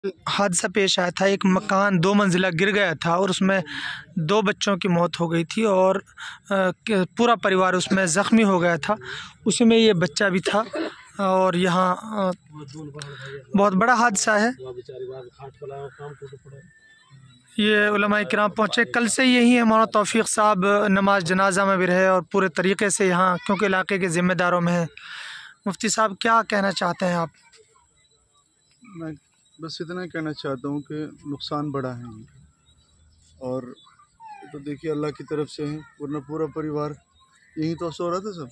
हादसा पेश आया था। एक मकान 2 मंजिला गिर गया था और उसमें 2 बच्चों की मौत हो गई थी और पूरा परिवार उसमें ज़ख्मी हो गया था। उसमें ये बच्चा भी था और यहाँ बहुत बड़ा हादसा है। ये उलमाए किराम पहुँचे, कल से यही है। मौलाना तौफीक साहब नमाज जनाजा में भी रहे और पूरे तरीके से यहाँ, क्योंकि इलाके के ज़िम्मेदारों में है। मुफ्ती साहब, क्या कहना चाहते हैं आप? मैं बस इतना ही कहना चाहता हूँ कि नुकसान बड़ा है और तो देखिए अल्लाह की तरफ से है, वरना पूरा परिवार यहीं तो सो रहा था सब।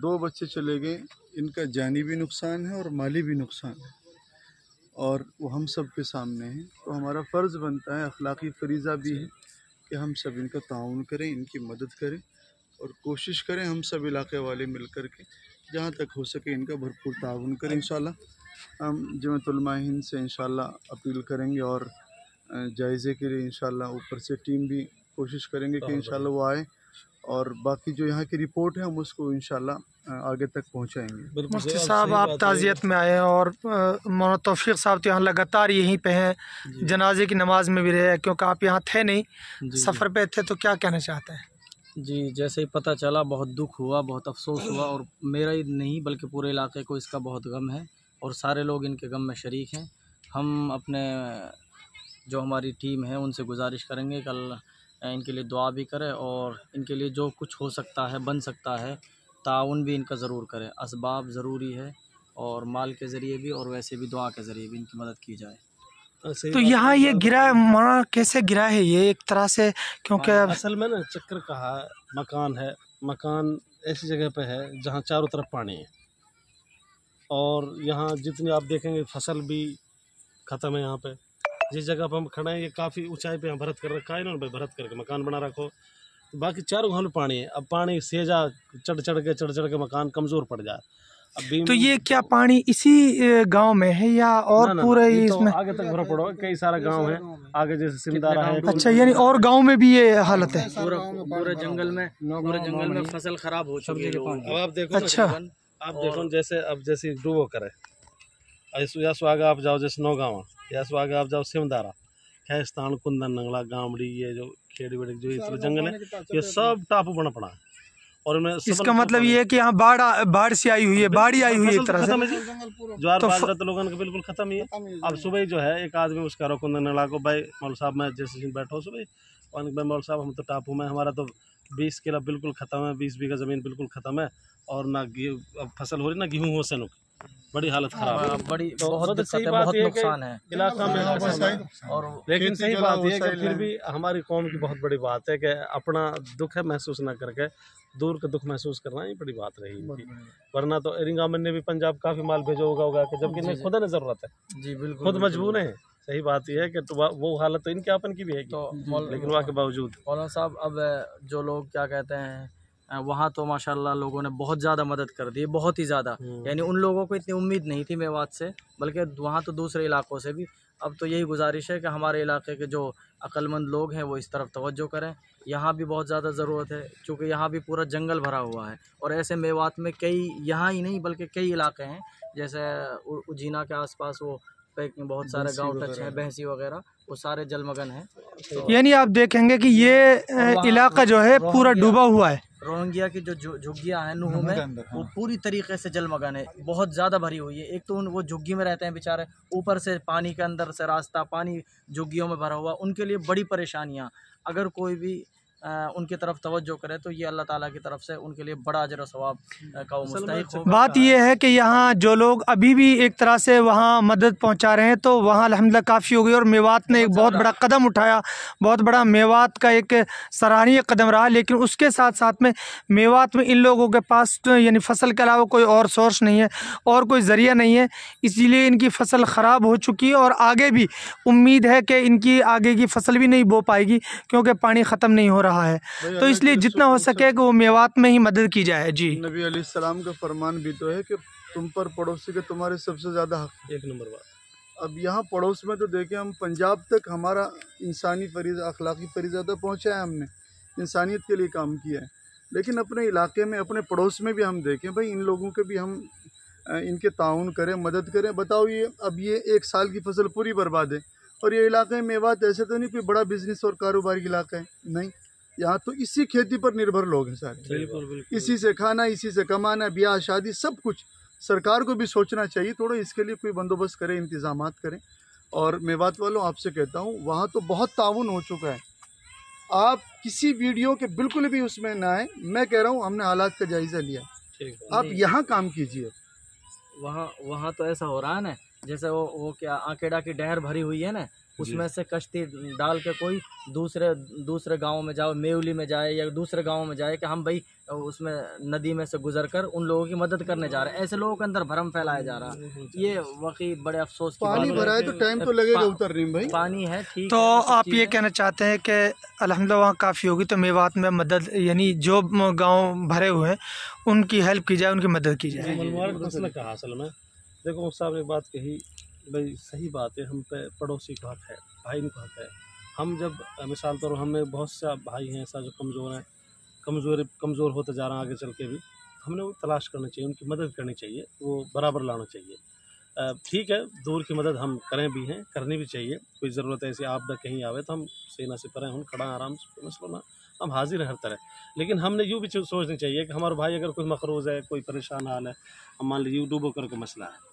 2 बच्चे चले गए, इनका जानी भी नुकसान है और माली भी नुकसान है और वो हम सब के सामने है। तो हमारा फ़र्ज़ बनता है, अखलाकी फरीज़ा भी है कि हम सब इनका ताउन करें, इनकी मदद करें और कोशिश करें हम सब इलाके वाले मिल कर के जहाँ तक हो सके इनका भरपूर ताउन करें। इंशाल्लाह हम जमात उलमा हिंद से इंशाल्लाह अपील करेंगे और जायज़े के लिए इंशाल्लाह ऊपर से टीम भी कोशिश करेंगे कि इंशाल्लाह वो आए और बाकी जो यहाँ की रिपोर्ट है हम उसको इंशाल्लाह आगे तक पहुँचाएँगे। मुफ्ती साहब, आप ताज़ियत में आए और मौलाना तौफीक साहब तो यहाँ लगातार यहीं पे हैं, जनाजे की नमाज में भी रहे, क्योंकि आप यहाँ थे नहीं, सफ़र पे थे, तो क्या कहना चाहते हैं? जी, जैसे ही पता चला बहुत दुख हुआ, बहुत अफसोस हुआ और मेरा ही नहीं बल्कि पूरे इलाके को इसका बहुत गम है और सारे लोग इनके गम में शरीक हैं। हम अपने जो हमारी टीम है उनसे गुजारिश करेंगे कल इनके लिए दुआ भी करें और इनके लिए जो कुछ हो सकता है, बन सकता है, ताउन भी इनका ज़रूर करें। असबाब ज़रूरी है और माल के ज़रिए भी और वैसे भी दुआ के ज़रिए भी इनकी मदद की जाए। तो यहाँ ये गिरा है, मौलाना कैसे गिरा है ये एक तरह से? क्योंकि असल में ना चक्कर कहा मकान है, मकान ऐसी जगह पे है जहाँ चारों तरफ पानी है और यहाँ जितनी आप देखेंगे फसल भी ख़त्म है। यहाँ पे जिस जगह पर हम खड़े हैं ये काफ़ी ऊंचाई पे यहाँ भरत कर रखा है इन्होंने, भरत करके मकान बना रखो। तो बाकी चारों घाव में पानी है। अब पानी सेजा चढ़ चढ़ के मकान कमज़ोर पड़ जाए। अब तो ये क्या पानी इसी गांव में है या और पूरे इसमें? तो आगे तक भरा पड़ो, कई सारा गांव है आगे, जैसे सिमदारा है। अच्छा, यानी और गांव में भी ये हालत है? पूरे जंगल में फसल खराब हो चुकी है। अब आप देखो, अच्छा, आप देखो जैसे अब जैसे डूबो करे या आगे आप जाओ जैसे नौगावा, या आगे आप जाओ सिमदारा, खैस्तान, कुंदन, नंगला, गामड़ी, ये जो खेड़ी वेड़ी जो इस जंगल है ये सब टापू बना पड़ा है। और इसका मतलब ये है कि यहाँ बाढ़ से आई हुई है, बाढ़ी आई हुई है एक तरह से। ज्वार बाजरा तो लोगों का बिल्कुल खत्म ही है। अब सुबह जो है एक आदमी उसका रो कुंदन नंगला को, भाई मौल साहब मैं जैसे दिन बैठा हूँ सुबह, भाई मौल साहब हम तो टापू में, हमारा तो 20 किला बिल्कुल ख़त्म है, 20 बीघा ज़मीन बिल्कुल ख़त्म है और ना अब फसल हो रही ना गेहूँ हो सनुक, बड़ी हालत खराब है, बड़ी बहुत सही बात बहुत नुकसान है इलाका में। और लेकिन सही बात यह है कि फिर भी हमारी कौम की बहुत बड़ी बात है कि अपना दुख है महसूस ना करके दूर का दुख महसूस करना ही बड़ी बात रही इनकी। वरना तो एरिंगामन ने भी पंजाब काफ़ी माल भेजो होगा कि जबकि इन्हें खुद ने ज़रूरत है। जी बिल्कुल, खुद मजबूर है। सही बात यह है कि तो वो हालत तो इनके अपन की भी है तो, लेकिन वहाँ के बावजूद मौलाना साहब, अब जो लोग क्या कहते हैं वहाँ तो माशाल्लाह लोगों ने बहुत ज़्यादा मदद कर दी, बहुत ही ज़्यादा। यानी उन लोगों को इतनी उम्मीद नहीं थी मेवात से, बल्कि वहाँ तो दूसरे इलाकों से भी। अब तो यही गुजारिश है कि हमारे इलाके के जो अक्लमंद लोग हैं वो इस तरफ तवज्जो करें। यहाँ भी बहुत ज़्यादा ज़रूरत है क्योंकि यहाँ भी पूरा जंगल भरा हुआ है और ऐसे मेवात में कई, यहाँ ही नहीं बल्कि कई इलाके हैं, जैसे उजीना के आसपास वो बहुत सारे गांव टच हैं, बहसी वगैरह, वो सारे जलमग्न हैं। तो यानी आप देखेंगे कि ये इलाका जो है पूरा डूबा हुआ है। रोहिंग्या की जो झुग्गियाँ हैं नूह में, वो पूरी तरीके से जलमग्न है, बहुत ज़्यादा भरी हुई है। एक तो वो झुग्गी में रहते हैं बेचारे, ऊपर से पानी के अंदर से रास्ता, पानी झुग्गियों में भरा हुआ, उनके लिए बड़ी परेशानियाँ। अगर कोई भी उनकी तरफ तवज्जो करे तो ये अल्लाह ताला की तरफ से उनके लिए बड़ा अजर सवाब का वो मुस्तहिक होगा। बात यह है कि यहाँ जो लोग अभी भी एक तरह से वहाँ मदद पहुँचा रहे हैं, तो वहाँ अल्हम्दुलिल्लाह काफ़ी हो गई और मेवात ने एक बहुत बड़ा कदम उठाया, बहुत बड़ा मेवात का एक सराहनीय कदम रहा। लेकिन उसके साथ साथ में मेवात में इन लोगों के पास तो यानी फसल के अलावा कोई और सोर्स नहीं है और कोई ज़रिया नहीं है, इसीलिए इनकी फसल ख़राब हो चुकी है और आगे भी उम्मीद है कि इनकी आगे की फसल भी नहीं बो पाएगी क्योंकि पानी ख़त्म नहीं हो रहा है। तो इसलिए जितना हो सके कि वो मेवात में ही मदद की जाए। जी, नबी अलैहिस्सलाम का फरमान भी तो है कि तुम पर पड़ोसी के तुम्हारे सबसे ज़्यादा हक। एक नंबर बात। अब यहाँ पड़ोस में तो देखें, हम पंजाब तक हमारा इंसानी फरीज़ा, अखलाकी फरीज़ा तो पहुँचा है, हमने इंसानियत के लिए काम किया है। लेकिन अपने इलाके में, अपने पड़ोस में भी हम देखें भाई, इन लोगों के भी हम इनके ताउन करें, मदद करें। बताओ ये 1 साल की फसल पूरी बर्बाद है। और ये इलाके मेवात ऐसे तो नहीं कोई बड़ा बिजनेस और कारोबारी इलाका है, नहीं, यहाँ तो इसी खेती पर निर्भर लोग हैं सारे, इसी से खाना, इसी से कमाना, ब्याह शादी सब कुछ। सरकार को भी सोचना चाहिए थोड़ा, इसके लिए कोई बंदोबस्त करें, इंतजामात करें। और मेवात वालों आपसे कहता हूँ, वहाँ तो बहुत ताउन हो चुका है, आप किसी वीडियो के बिल्कुल भी उसमें ना आए। मैं कह रहा हूँ हमने हालात का जायज़ा लिया, आप यहाँ काम कीजिए। वहाँ तो ऐसा हो रहा है ना, जैसे वो क्या आकेडा की नहर भरी हुई है ना, उसमें से कश्ती डाल के कोई दूसरे गांव में जाओ, मेवली में जाए या दूसरे गांव में जाए कि हम भाई उसमें नदी में से गुजर कर उन लोगों की मदद करने जा रहे हैं। ऐसे लोगों के अंदर भ्रम फैलाया जा रहा है, ये वाकई बड़े अफसोस की पानी भरा है तो टाइम तो लगेगा उतरने में भाई, पानी है ठीक। तो आप ये कहना चाहते हैं कि अल्हम्दुलिल्लाह वहाँ काफ़ी होगी, तो मेवात में मदद यानी जो गाँव भरे हुए हैं उनकी हेल्प की जाए, उनकी मदद की जाए। मसला कहा असल में, देखो मुफ्ती साहब ने बात कही, भाई सही बात है, हम पे पड़ोसी का हक है, भाई का हक है। हम जब मिसाल तौर हमें बहुत से भाई हैं ऐसा जो कमज़ोर हैं, कमज़ोर होते जा रहे हैं आगे चल के भी, हमने वो तलाश करनी चाहिए, उनकी मदद करनी चाहिए, वो बराबर लाना चाहिए। ठीक है, दूर की मदद हम करें भी हैं, करनी भी चाहिए। कोई ज़रूरत ऐसी आपदा कहीं आवे तो हम सेना से परें हम खड़ा आराम से मसला ना, हम हाजिर हैं हर तरह। लेकिन हमने यूँ भी सोचनी चाहिए कि हमारा भाई अगर कोई मकरूज़ है, कोई परेशान हाल है, हम मान लीजिए डूबो कर कोई मसला है,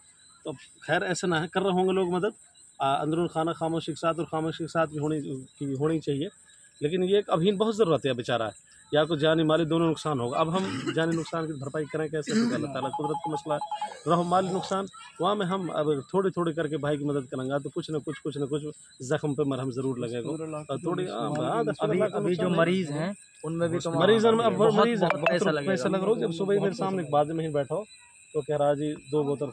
तो खैर ऐसा ना है, कर रहे होंगे लोग मदद अंदरून खाना खामोशी के साथ, और खामोशी के साथ भी होनी चाहिए। लेकिन ये एक अभी बहुत ज़रूरत है बेचारा, या तो जानी माली दोनों नुकसान होगा। अब हम जानी नुकसान की भरपाई करें कैसे, तो अल्लाह ताला कुदरत का मसला है। रहो माली नुकसान, वहाँ में हम अब थोड़ी थोड़ी करके भाई की मदद करेंगे तो कुछ न कुछ जख्म पे मरहम ज़रूर लगेगा। थोड़ी अभी जो मरीज़ हैं उनमें भी तो मरीज़ पैसा लग रहा है। जब सुबह मेरे सामने एक बाद में ही बैठा हो तो कह रहा जी 2 बोतल